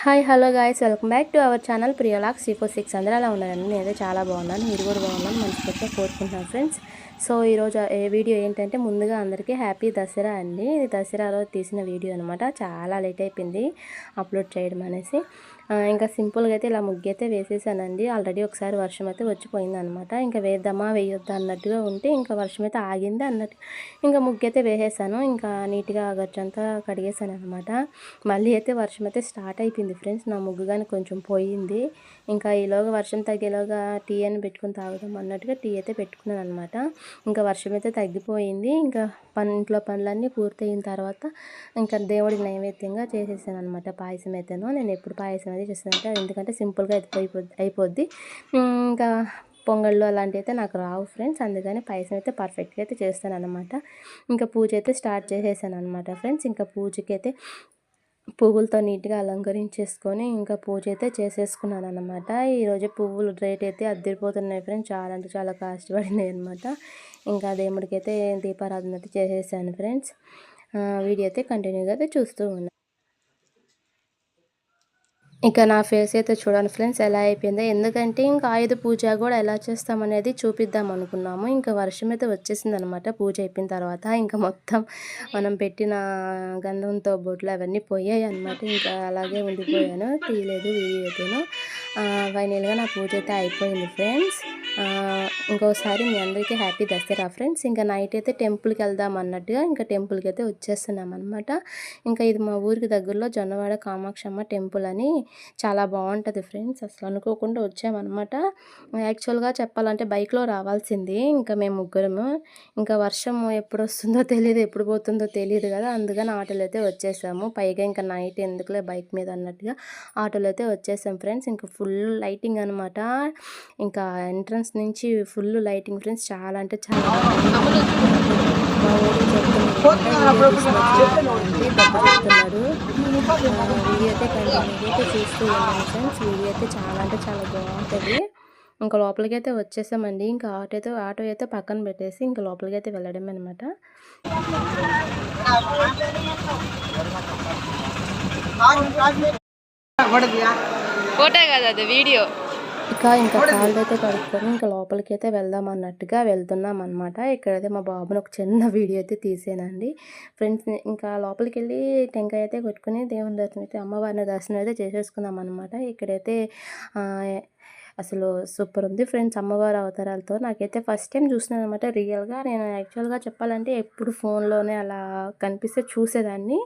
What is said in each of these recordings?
Hi hello guys welcome back to our channel ప్రియలాక్ C46 అందరూ ఎలా ఉన్నారండి? నేనైతే చాలా బాగున్నాను, మీరు కూడా బాగున్నాను మనస్ఫూర్తిగా కోరుకుంటున్నాను ఫ్రెండ్స్. సో ఈరోజు వీడియో ఏంటంటే ముందుగా అందరికీ హ్యాపీ దసరా అండి. ఇది దసరా రోజు తీసిన వీడియో అనమాట. చాలా లేట్ అయిపోయింది అప్లోడ్ చేయడం అనేసి. ఇంకా సింపుల్గా అయితే ఇలా ముగ్గు అయితే వేసేసానండి. ఆల్రెడీ ఒకసారి వర్షం అయితే వచ్చిపోయింది అనమాట. ఇంకా వేద్దామా వేయొద్దా అన్నట్టుగా ఉంటే ఇంకా వర్షం అయితే ఆగింది అన్నట్టు ఇంకా ముగ్గు అయితే వేసేసాను. ఇంకా నీట్గా గచ్చంతా కడిగేసాను అనమాట. మళ్ళీ అయితే వర్షం అయితే స్టార్ట్ అయిపోయింది ఫ్రెండ్స్. నా ముగ్గు కానీ కొంచెం పోయింది. ఇంకా ఈలోగా వర్షం తగ్గేలోగా టీ అని పెట్టుకుని తాగుదాం అన్నట్టుగా టీ అయితే పెట్టుకున్నాను అనమాట. ఇంకా వర్షం అయితే తగ్గిపోయింది. ఇంకా ఇంట్లో పనులన్నీ పూర్తయిన తర్వాత ఇంకా దేవుడికి నైవేద్యంగా చేసేసాను అనమాట. పాయసం అయితేనో నేను ఎప్పుడు పాయసం అయితే చేస్తానంటే ఎందుకంటే సింపుల్గా అయిపోద్ది. ఇంకా పొంగళ్ళు అలాంటివి అయితే నాకు రావు ఫ్రెండ్స్, అందుకని పాయసం అయితే పర్ఫెక్ట్గా అయితే చేస్తాను అనమాట. ఇంకా పూజ అయితే స్టార్ట్ చేసేసాను అనమాట ఫ్రెండ్స్. ఇంకా పూజకి అయితే పువ్వులతో నీట్గా అలంకరించేసుకొని ఇంకా పూజ అయితే చేసేసుకున్నాను అనమాట. ఈరోజు పువ్వులు రేట్ అయితే అద్దరిపోతున్నాయి ఫ్రెండ్స్, చాలా అంటే చాలా కాస్ట్ పడినాయి అనమాట. ఇంకా దేవుడికి అయితే దీపారాధన అయితే చేసేసాను ఫ్రెండ్స్. వీడియో అయితే కంటిన్యూగా అయితే చూస్తూ ఉన్నాను. ఇక నా ఫేస్ అయితే చూడండి ఫ్రెండ్స్ ఎలా అయిపోయిందో. ఎందుకంటే ఇంకా ఆయుధ పూజ కూడా ఎలా చేస్తామనేది చూపిద్దాం అనుకున్నాము. ఇంకా వర్షం అయితే వచ్చేసింది అనమాట పూజ అయిపోయిన తర్వాత. ఇంకా మొత్తం మనం పెట్టిన గంధంతో బొట్లు అవన్నీ పోయాయి అనమాట. ఇంకా అలాగే ఉండిపోయాను, తీయలేదు వీడియో అయితేను. ఫైనల్గా నా పూజ అయితే అయిపోయింది ఫ్రెండ్స్. ఇంకోసారి మీ అందరికీ హ్యాపీ దసరా ఫ్రెండ్స్. ఇంకా నైట్ అయితే టెంపుల్కి వెళ్దాం అన్నట్టుగా ఇంకా టెంపుల్కి అయితే వచ్చేస్తున్నాం అనమాట. ఇంకా ఇది మా ఊరికి దగ్గరలో జొన్నవాడ కామాక్షమ్మ టెంపుల్ అని చాలా బాగుంటుంది ఫ్రెండ్స్. అసలు అనుకోకుండా వచ్చామన్నమాట. యాక్చువల్గా చెప్పాలంటే బైక్లో రావాల్సింది ఇంకా మేము ముగ్గురము. ఇంకా వర్షం ఎప్పుడు వస్తుందో తెలియదు, ఎప్పుడు పోతుందో తెలియదు కదా, అందుకని ఆటోలో అయితే వచ్చేసాము. పైగా ఇంకా నైట్ ఎందుకులే బైక్ మీద అన్నట్టుగా ఆటోలో అయితే వచ్చేసాం ఫ్రెండ్స్. ఇంకా ఫుల్ లైటింగ్ అనమాట. ఇంకా ఎంట్రన్స్ నుంచి ఫుల్ లైటింగ్ ఫ్రెండ్స్, చాలా అంటే చాలా మా ఊరికి చెప్తున్నాడు. వీడియో అయితే కంటిన్యూగా అయితే చూస్తూ ఉన్నాను ఫ్రెండ్స్. వీడియో అయితే చాలా అంటే చాలా బాగుంటుంది. ఇంకా లోపలికి అయితే వచ్చేసామండి. ఇంకా ఆటో అయితే పక్కన పెట్టేసి ఇంకా లోపలికి అయితే వెళ్ళడమే అనమాట. ఫోటో కదా అది వీడియో. ఇంకా కాళ్ళు అయితే కడుక్కొని ఇంకా లోపలికి అయితే వెళ్దాం అన్నట్టుగా వెళ్తున్నాం అనమాట. ఇక్కడైతే మా బాబుని ఒక చిన్న వీడియో అయితే తీసానండి ఫ్రెండ్స్. ఇంకా లోపలికి వెళ్ళి టెంకాయ అయితే కొట్టుకుని దేవుని దర్శనం అయితే అమ్మవారిని దర్శనం అయితే చేసేసుకున్నాం అనమాట. ఇక్కడైతే అసలు సూపర్ ఉంది ఫ్రెండ్స్ అమ్మవారి అవతారాలతో. నాకైతే ఫస్ట్ టైం చూసినాను అనమాట రియల్గా. నేను యాక్చువల్గా చెప్పాలంటే ఎప్పుడు ఫోన్లోనే అలా కనిపిస్తే చూసేదాన్ని,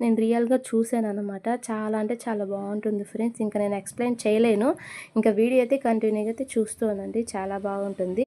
నేను రియల్గా చూసాను అనమాట. చాలా అంటే చాలా బాగుంటుంది ఫ్రెండ్స్. ఇంకా నేను ఎక్స్ప్లెయిన్ చేయలేను. ఇంకా వీడియో అయితే కంటిన్యూగా అయితే చూస్తూ ఉండండి, చాలా బాగుంటుంది.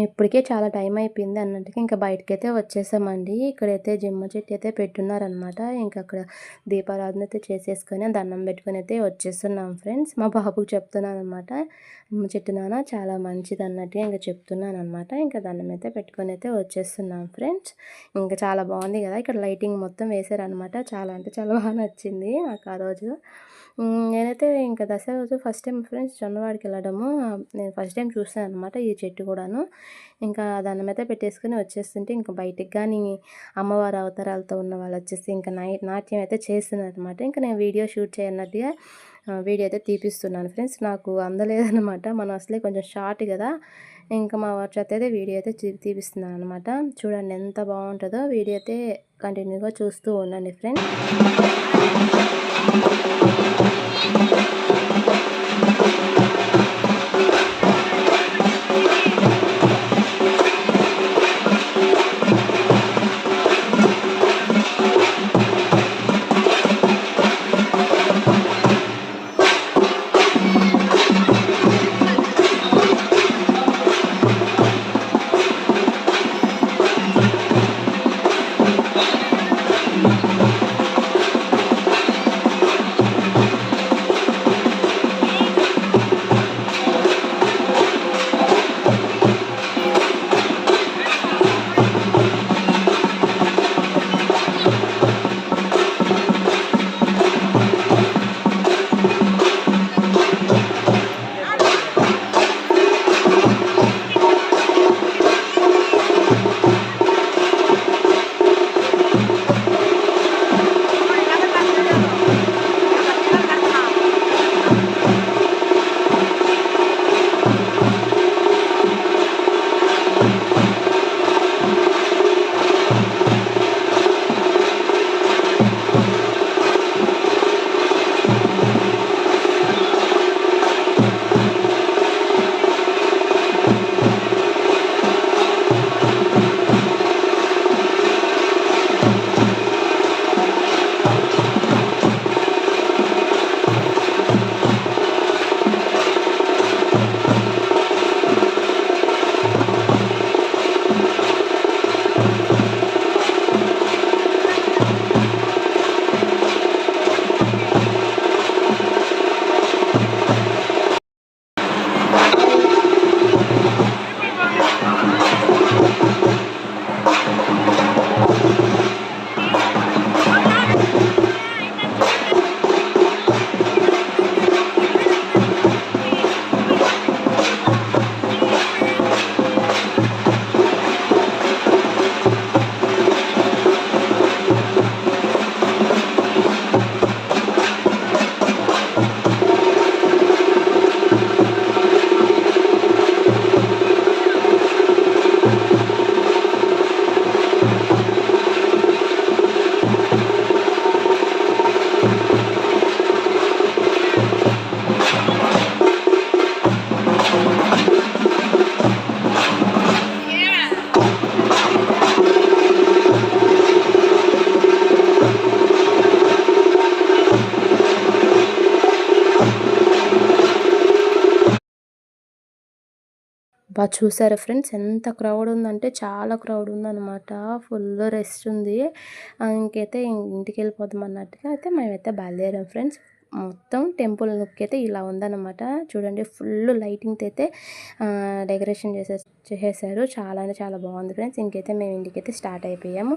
ఇప్పటికే చాలా టైం అయిపోయింది అన్నట్టుగా ఇంకా బయటకైతే వచ్చేసామండి. ఇక్కడైతే జిమ్మ చెట్టు అయితే పెట్టున్నారనమాట. ఇంకా అక్కడ దీపారాధన అయితే చేసేసుకొని దండం పెట్టుకొని అయితే వచ్చేస్తున్నాం ఫ్రెండ్స్. మా బాబుకి చెప్తున్నాను అనమాట, నిమ్మ చెట్టు నాన్న చాలా మంచిది అన్నట్టుగా ఇంకా చెప్తున్నాను అనమాట. ఇంకా దండం అయితే పెట్టుకొని అయితే వచ్చేస్తున్నాం ఫ్రెండ్స్. ఇంకా చాలా బాగుంది కదా, ఇక్కడ లైటింగ్ మొత్తం వేసారనమాట. చాలా అంటే చాలా బాగా నచ్చింది నాకు ఆ రోజు. నేనైతే ఇంకా దసరా రోజు ఫస్ట్ టైం ఫ్రెండ్స్ జొన్నవాడికి వెళ్ళడము నేను ఫస్ట్ టైం చూసాను అనమాట ఈ చెట్టు కూడాను. ఇంకా దండం అయితే పెట్టేసుకొని వచ్చేస్తుంటే ఇంకా బయటికి కానీ అమ్మవారి అవతారాలతో ఉన్న వాళ్ళు వచ్చేసి ఇంకా నాట్యం అయితే చేస్తున్నారనమాట. ఇంకా నేను వీడియో షూట్ చేయనట్టుగా వీడియో అయితే తీపిస్తున్నాను ఫ్రెండ్స్. నాకు అందలేదనమాట. మనం అసలే కొంచెం షార్ట్ కదా, ఇంకా మా వారి చేత అయితే వీడియో అయితే తీపిస్తున్నాను అనమాట. చూడండి ఎంత బాగుంటుందో. వీడియో అయితే కంటిన్యూగా చూస్తూ ఉండండి ఫ్రెండ్స్. చూసారా ఫ్రెండ్స్ ఎంత క్రౌడ్ ఉందంటే చాలా క్రౌడ్ ఉందనమాట. ఫుల్ రష్ ఉంది. ఇంకైతే ఇంటికి వెళ్ళిపోదాం అన్నట్టుగా అయితే మేమైతే బయలుదేరాం ఫ్రెండ్స్. మొత్తం టెంపుల్ లుక్ అయితే ఇలా ఉందన్నమాట. చూడండి ఫుల్ లైటింగ్తో అయితే డెకరేషన్ చేసేసారు. చాలా అంటే చాలా బాగుంది ఫ్రెండ్స్. ఇంకైతే మేము ఇంటికైతే స్టార్ట్ అయిపోయాము.